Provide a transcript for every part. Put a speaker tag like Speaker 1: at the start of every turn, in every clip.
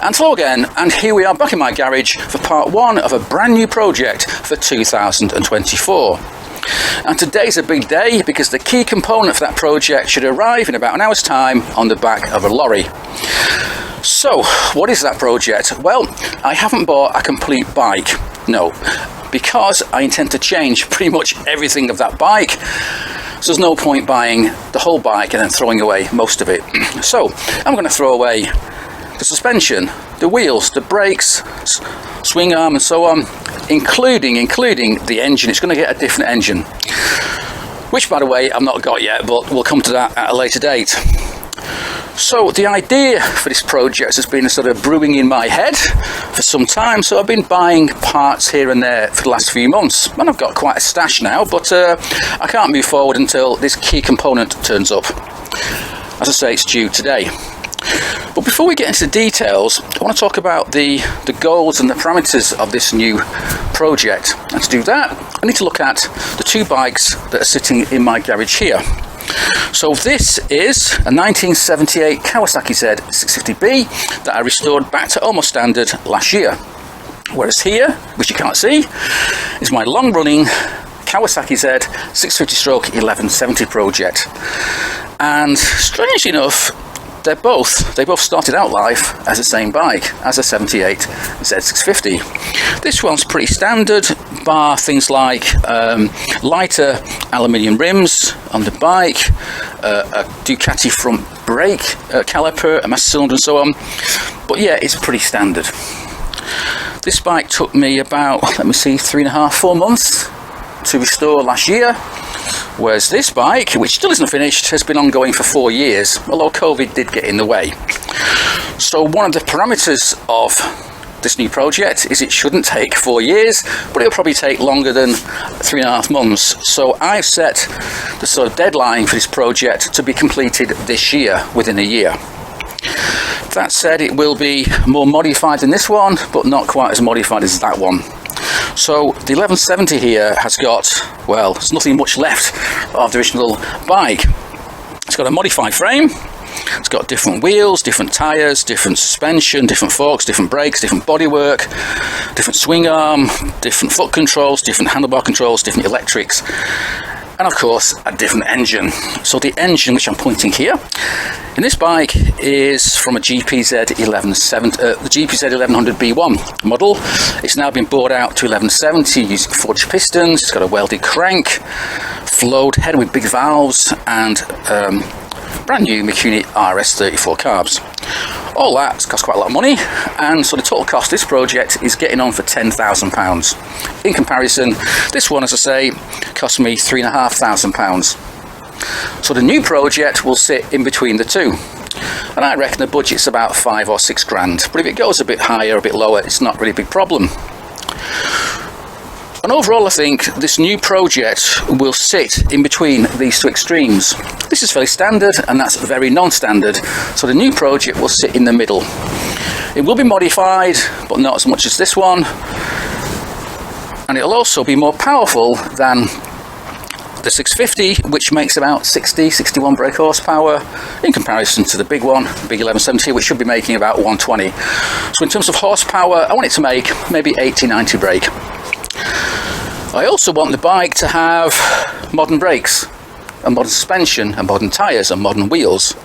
Speaker 1: And hello again, and here we are back in my garage for part one of a brand new project for 2024. And today's a big day because the key component for that project should arrive in about an hour's time on the back of a lorry. So, what is that project? Well, I haven't bought a complete bike, no, because I intend to change pretty much everything of that bike. So there's no point buying the whole bike and then throwing away most of it. So, I'm going to throw away the suspension, the wheels, the brakes, swing arm and so on, including the engine. It's going to get a different engine, which by the way I've not got yet, but we'll come to that at a later date. So the idea for this project has been sort of brewing in my head for some time, so I've been buying parts here and there for the last few months, and I've got quite a stash now, but I can't move forward until this key component turns up. As I say, it's due today. But before we get into the details, I want to talk about the goals and the parameters of this new project. And to do that, I need to look at the two bikes that are sitting in my garage here. So this is a 1978 Kawasaki Z650B that I restored back to almost standard last year. Whereas here, which you can't see, is my long-running Kawasaki Z650/1170 project. And strangely enough, they both started out life as the same bike, as a 78 Z650. This one's pretty standard, bar things like lighter aluminium rims on the bike, a Ducati front brake caliper, a master cylinder and so on. But yeah, it's pretty standard. This bike took me about, 3.5-4 months to restore last year. Whereas this bike, which still isn't finished, has been ongoing for 4 years, although COVID did get in the way. So one of the parameters of this new project is it shouldn't take 4 years, but it'll probably take longer than 3.5 months. So I've set the sort of deadline for this project to be completed this year, within a year. That said, it will be more modified than this one, but not quite as modified as that one. So the 1170 here has got, well, there's nothing much left of the original bike. It's got a modified frame, it's got different wheels, different tyres, different suspension, different forks, different brakes, different bodywork, different swing arm, different foot controls, different handlebar controls, different electrics, and of course a different engine. So the engine which I'm pointing here in this bike is from a GPZ 1170, the GPZ 1100B1 model. It's now been brought out to 1170 using forged pistons. It's got a welded crank, flowed head with big valves, and brand new Mikuni RS34 carbs. All that's cost quite a lot of money, and so the total cost of this project is getting on for £10,000. In comparison, this one, as I say, cost me £3,500. So the new project will sit in between the two, and I reckon the budget's about 5 or 6 grand. But if it goes a bit higher, a bit lower, it's not really a big problem. And overall, I think this new project will sit in between these two extremes. This is fairly standard, and that's very non-standard. So the new project will sit in the middle. It will be modified, but not as much as this one. And it'll also be more powerful than the 650, which makes about 61 brake horsepower in comparison to the big one, the big 1170, which should be making about 120. So in terms of horsepower, I want it to make maybe 80-90 brake. I also want the bike to have modern brakes, a modern suspension, and modern tyres, and modern wheels.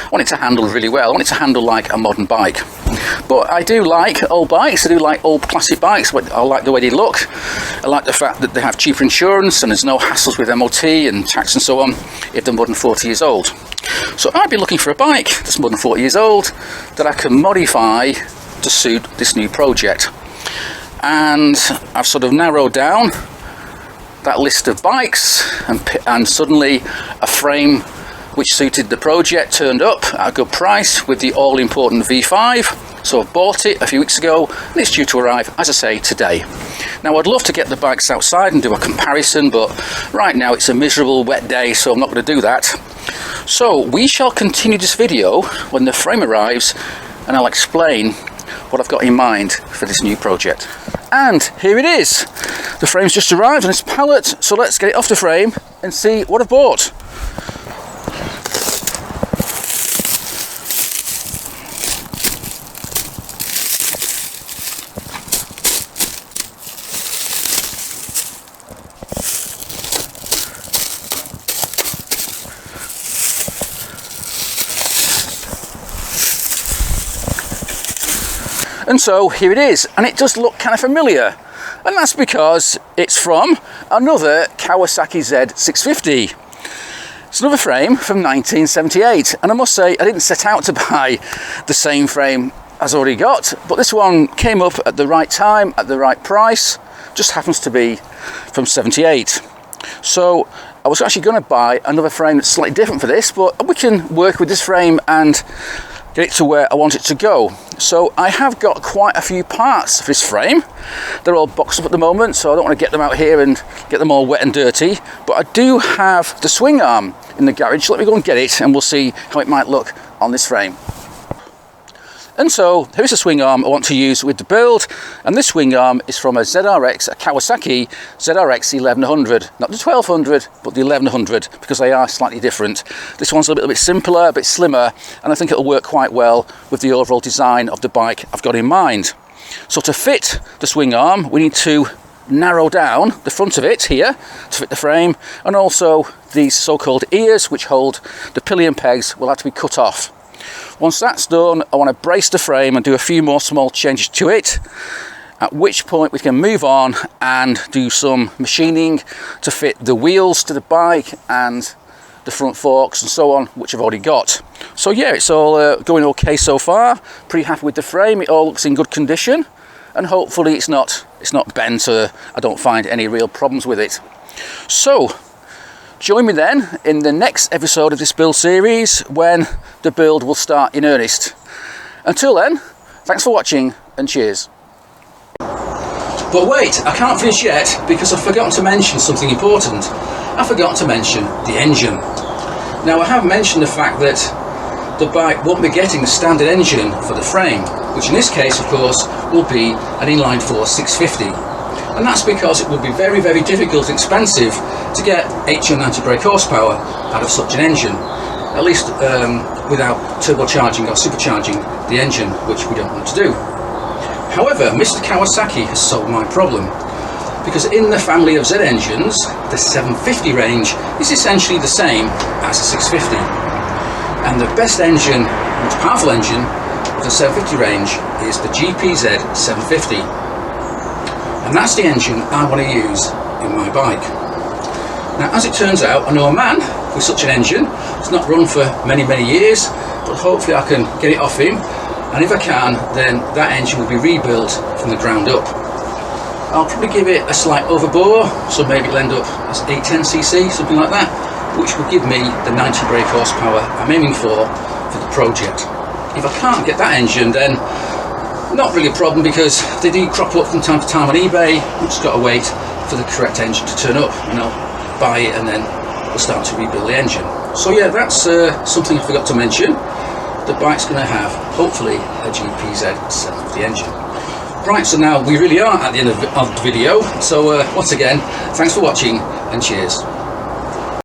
Speaker 1: I want it to handle really well. I want it to handle like a modern bike. But I do like old bikes. I do like old classic bikes. I like the way they look. I like the fact that they have cheaper insurance and there's no hassles with MOT and tax and so on if they're more than 40 years old. So I'd be looking for a bike that's more than 40 years old that I can modify to suit this new project. And I've sort of narrowed down that list of bikes, and suddenly a frame which suited the project turned up at a good price with the all-important V5. So I bought it a few weeks ago, and it's due to arrive, as I say, today. Now I'd love to get the bikes outside and do a comparison, but right now it's a miserable wet day, so I'm not going to do that. So we shall continue this video when the frame arrives, and I'll explain what I've got in mind for this new project. And here it is. The frame's just arrived on its pallet, so let's get it off the frame and see what I've bought. And so here it is, and it does look kind of familiar, and that's because it's from another Kawasaki Z650. It's another frame from 1978, and I must say I didn't set out to buy the same frame as I already got, but this one came up at the right time, at the right price. Just happens to be from 78. So I was actually going to buy another frame that's slightly different for this, but we can work with this frame and get it to where I want it to go. So I have got quite a few parts for this frame. They're all boxed up at the moment, so I don't want to get them out here and get them all wet and dirty, but I do have the swing arm in the garage. Let me go and get it and we'll see how it might look on this frame. And so here's a swing arm I want to use with the build, and this swing arm is from a ZRX, a Kawasaki ZRX 1100, not the 1200 but the 1100, because they are slightly different. This one's a little bit simpler, a bit slimmer, and I think it'll work quite well with the overall design of the bike I've got in mind. So to fit the swing arm we need to narrow down the front of it here to fit the frame, and also these so-called ears which hold the pillion pegs will have to be cut off. Once that's done, I want to brace the frame and do a few more small changes to it, at which point we can move on and do some machining to fit the wheels to the bike and the front forks and so on, which I've already got. So yeah, it's all going okay so far. Pretty happy with the frame. It all looks in good condition, and hopefully it's not bent, so I don't find any real problems with it. So join me then in the next episode of this build series when the build will start in earnest. Until then, thanks for watching and cheers. But wait, I can't finish yet because I've forgotten to mention something important. I forgot to mention the engine. Now I have mentioned the fact that the bike won't be getting the standard engine for the frame, which in this case of course will be an inline 4 650. And that's because it would be very, very difficult and expensive to get 890 brake horsepower out of such an engine, at least without turbocharging or supercharging the engine, which we don't want to do. However, Mr. Kawasaki has solved my problem, because in the family of Z engines, the 750 range is essentially the same as the 650. And the best engine, most powerful engine of the 750 range is the GPZ 750. And that's the engine I want to use in my bike. Now, as it turns out, I know a man with such an engine. It's not run for many, many years, but hopefully I can get it off him. And if I can, then that engine will be rebuilt from the ground up. I'll probably give it a slight overbore, so maybe it'll end up as 810cc, something like that, which will give me the 90 brake horsepower I'm aiming for the project. If I can't get that engine, then not really a problem, because they do crop up from time to time on eBay. I've just got to wait for the correct engine to turn up, and I'll buy it and then we'll start to rebuild the engine. So yeah, that's something I forgot to mention. The bike's going to have, hopefully, a GPZ 750 engine. Right, so now we really are at the end of the video. So once again, thanks for watching and cheers.